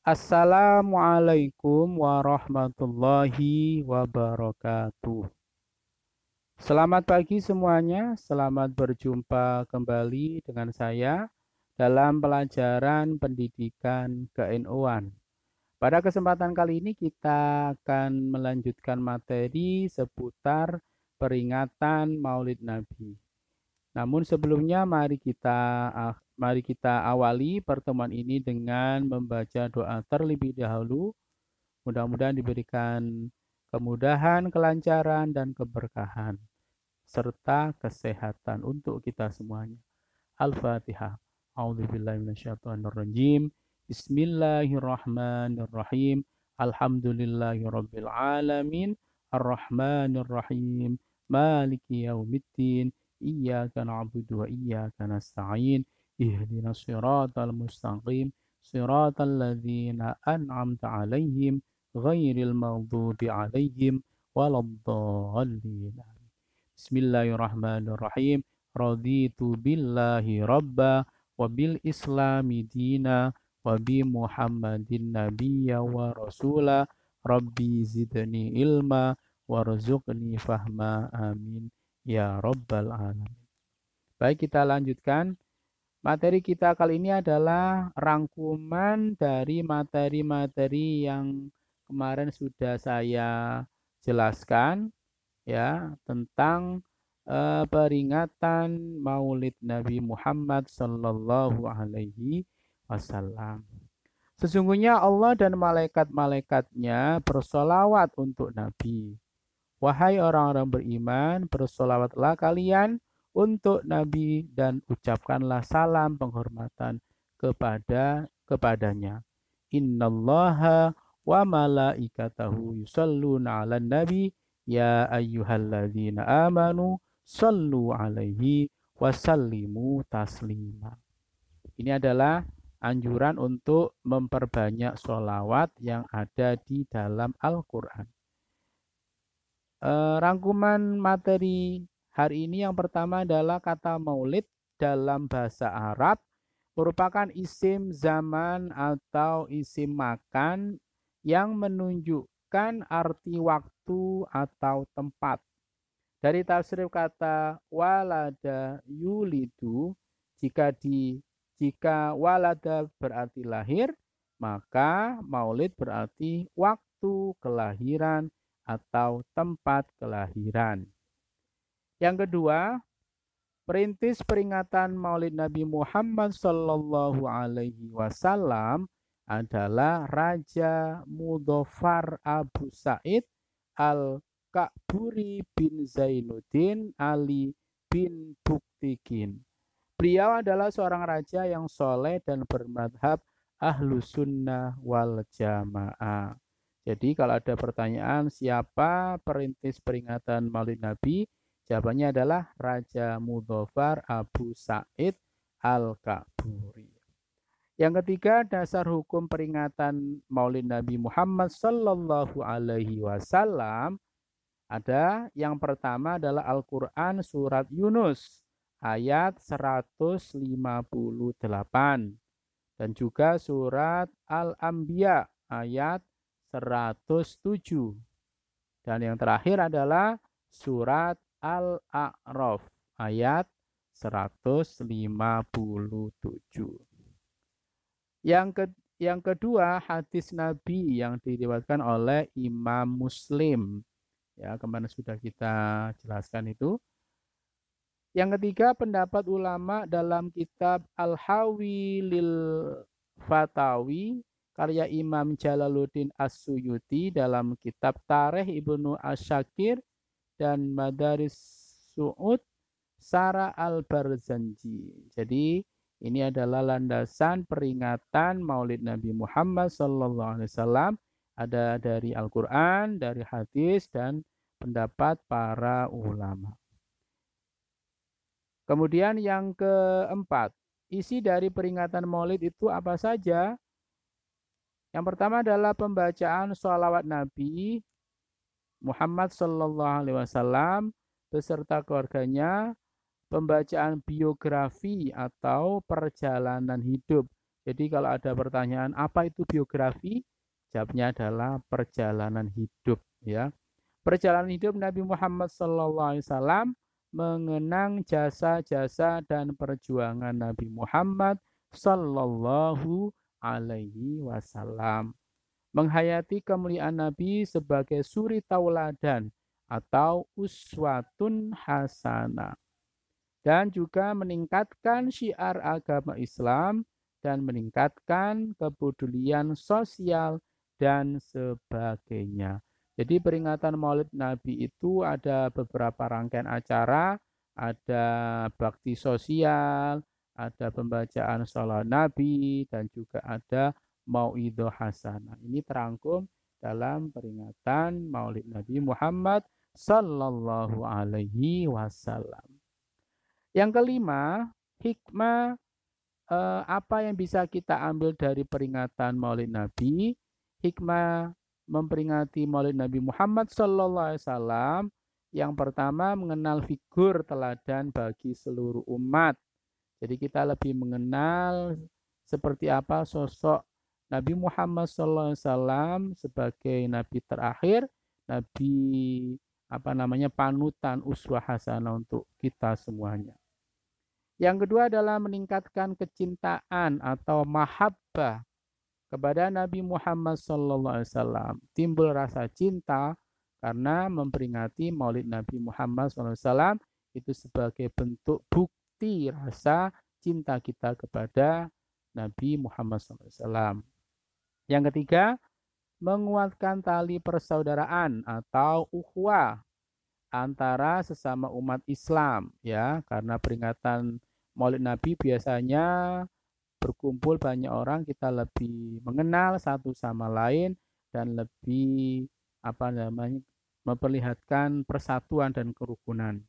Assalamualaikum warahmatullahi wabarakatuh. Selamat pagi semuanya, selamat berjumpa kembali dengan saya dalam pelajaran pendidikan ke-NU-an. Pada kesempatan kali ini kita akan melanjutkan materi seputar peringatan Maulid Nabi. Namun sebelumnya mari kita awali pertemuan ini dengan membaca doa terlebih dahulu. Mudah-mudahan diberikan kemudahan, kelancaran, dan keberkahan, serta kesehatan untuk kita semuanya. Al-Fatihah. A'udzubillahiminasyaitonirrajim. Bismillahirrahmanirrahim. Alhamdulillahirabbil alamin. Arrahmanirrahim. Maliki yaumiddin. Iyyaka na'budu wa iyyaka nasta'in. Ihdinas siratal mustaqim. Siratal ladzina an'amta 'alaihim ghairil maghdubi 'alaihim waladdallin. Bismillahirrahmanirrahim. Raditu billahi rabba wa bil islami dina wa bi muhammadin nabiyya wa rasula rabbi zidni ilma warzuqni fahma amin ya rabbal alamin. Baik, kita lanjutkan. Materi kita kali ini adalah rangkuman dari materi-materi yang kemarin sudah saya jelaskan ya tentang peringatan Maulid Nabi Muhammad Sallallahu Alaihi Wasallam. Sesungguhnya Allah dan malaikat-malaikatnya bersolawat untuk Nabi. Wahai orang-orang beriman, bersolawatlah kalian untuk Nabi dan ucapkanlah salam penghormatan kepadanya. Innallaha wa malaikatahu yusalluna 'alan nabi ya ayyuhalladzina amanu sallu alaihi wasallimu taslima. Ini adalah anjuran untuk memperbanyak sholawat yang ada di dalam Al-Quran. Rangkuman materi hari ini yang pertama adalah kata maulid dalam bahasa Arab merupakan isim zaman atau isim makan yang menunjukkan arti waktu atau tempat. Dari tafsir kata walada yulidu, jika walada berarti lahir, maka maulid berarti waktu kelahiran atau tempat kelahiran. Yang kedua, perintis peringatan Maulid Nabi Muhammad Sallallahu Alaihi Wasallam adalah Raja Mudhafar Abu Sa'id Al-Ka'buri bin Zainuddin Ali bin Buktikin. Beliau adalah seorang raja yang soleh dan bermadhab Ahlus Sunnah wal Jamaah. Jadi kalau ada pertanyaan siapa perintis peringatan Maulid Nabi, jawabannya adalah Raja Mudhafar Abu Sa'id Al-Ka'buri. Yang ketiga, dasar hukum peringatan Maulid Nabi Muhammad Sallallahu Alaihi Wasallam ada yang pertama adalah Al-Quran surat Yunus ayat 158 dan juga surat Al-Anbiya ayat 107. Dan yang terakhir adalah surat Al-A'raf ayat 157. Yang kedua, hadis Nabi yang diriwayatkan oleh Imam Muslim. Ya, kemarin sudah kita jelaskan itu. Yang ketiga, pendapat ulama dalam kitab Al-Hawi lil Fatawi karya Imam Jalaluddin As-Suyuti dalam kitab Tarikh Ibnu Asyakir dan Madaris Su'ud Sara Al-Barzanji. Jadi ini adalah landasan peringatan Maulid Nabi Muhammad SAW. Ada dari Al-Quran, dari hadis, dan pendapat para ulama. Kemudian yang keempat, isi dari peringatan Maulid itu apa saja? Yang pertama adalah pembacaan sholawat Nabi Muhammad SAW beserta keluarganya, pembacaan biografi atau perjalanan hidup. Jadi kalau ada pertanyaan apa itu biografi, jawabnya adalah perjalanan hidup ya. Perjalanan hidup Nabi Muhammad SAW mengenang jasa-jasa dan perjuangan Nabi Muhammad Sallallahu Alaihi Wasallam. Menghayati kemuliaan Nabi sebagai suri tauladan atau uswatun hasanah. Dan juga meningkatkan syiar agama Islam dan meningkatkan kepedulian sosial dan sebagainya. Jadi peringatan Maulid Nabi itu ada beberapa rangkaian acara, ada bakti sosial, ada pembacaan sholawat Nabi, dan juga ada mauidhah hasanah. Ini terangkum dalam peringatan Maulid Nabi Muhammad Sallallahu Alaihi Wasallam. Yang kelima, hikmah apa yang bisa kita ambil dari peringatan Maulid Nabi? Hikmah memperingati Maulid Nabi Muhammad SAW. Yang pertama, mengenal figur teladan bagi seluruh umat. Jadi kita lebih mengenal seperti apa sosok Nabi Muhammad SAW sebagai Nabi terakhir, Nabi panutan uswah hasanah untuk kita semuanya. Yang kedua adalah meningkatkan kecintaan atau mahabbah kepada Nabi Muhammad SAW. Timbul rasa cinta karena memperingati Maulid Nabi Muhammad SAW itu sebagai bentuk bukti rasa cinta kita kepada Nabi Muhammad SAW. Yang ketiga, menguatkan tali persaudaraan atau ukhuwah antara sesama umat Islam ya, karena peringatan Maulid Nabi biasanya berkumpul banyak orang, kita lebih mengenal satu sama lain dan lebih memperlihatkan persatuan dan kerukunan.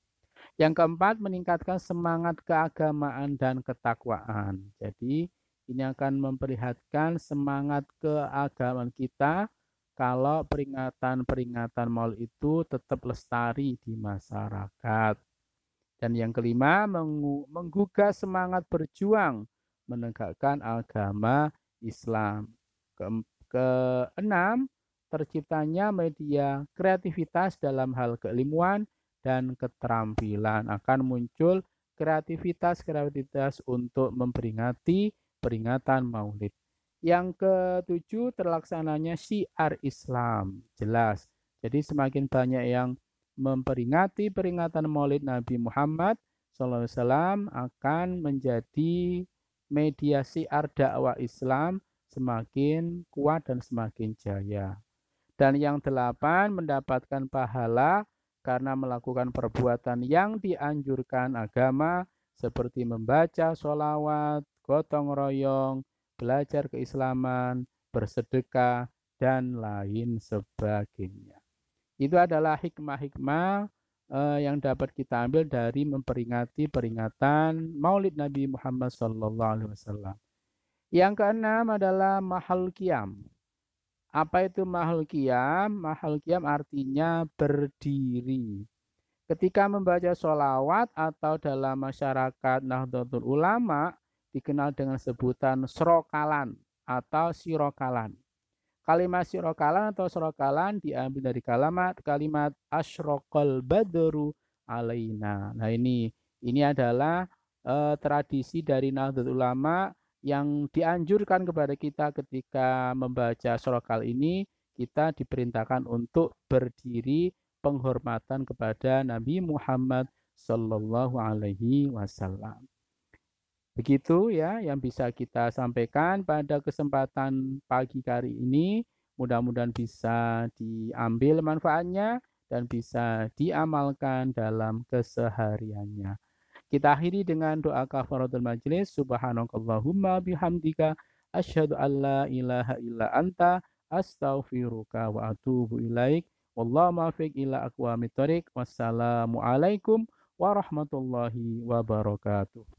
Yang keempat, meningkatkan semangat keagamaan dan ketakwaan. Jadi ini akan memperlihatkan semangat keagamaan kita kalau peringatan-peringatan Maulid itu tetap lestari di masyarakat. Dan yang kelima, menggugah semangat berjuang menegakkan agama Islam. Keenam, terciptanya media kreativitas dalam hal keilmuan dan keterampilan. Akan muncul kreativitas untuk memperingati peringatan Maulid. Yang ketujuh, terlaksananya syiar Islam. Jelas. Jadi semakin banyak yang memperingati peringatan Maulid Nabi Muhammad SAW akan menjadi media syiar dakwah Islam semakin kuat dan semakin jaya. Dan yang delapan, mendapatkan pahala karena melakukan perbuatan yang dianjurkan agama seperti membaca sholawat, gotong royong, belajar keislaman, bersedekah, dan lain sebagainya. Itu adalah hikmah-hikmah yang dapat kita ambil dari memperingati peringatan Maulid Nabi Muhammad SAW. Yang keenam adalah mahal qiyam. Apa itu mahal qiyam? Mahal qiyam artinya berdiri. Ketika membaca sholawat atau dalam masyarakat Nahdlatul Ulama dikenal dengan sebutan srokalan atau sirokalan. Kalimat sirokalan atau srokalan diambil dari kalimat asyraqal badru alaina. Nah ini adalah tradisi dari Nahdlatul Ulama yang dianjurkan kepada kita ketika membaca syrokal ini, kita diperintahkan untuk berdiri penghormatan kepada Nabi Muhammad Sallallahu Alaihi Wasallam. Begitu ya yang bisa kita sampaikan pada kesempatan pagi hari ini. Mudah-mudahan bisa diambil manfaatnya dan bisa diamalkan dalam kesehariannya. Kita akhiri dengan doa kafaratul majlis. Subhanakallahumma bihamdika asyhadu an la ilaha illa anta astaghfiruka wa atubu ilaik. Wallahu muwaffiq ila aqwamit thoriq. Wassalamualaikum warahmatullahi wabarakatuh.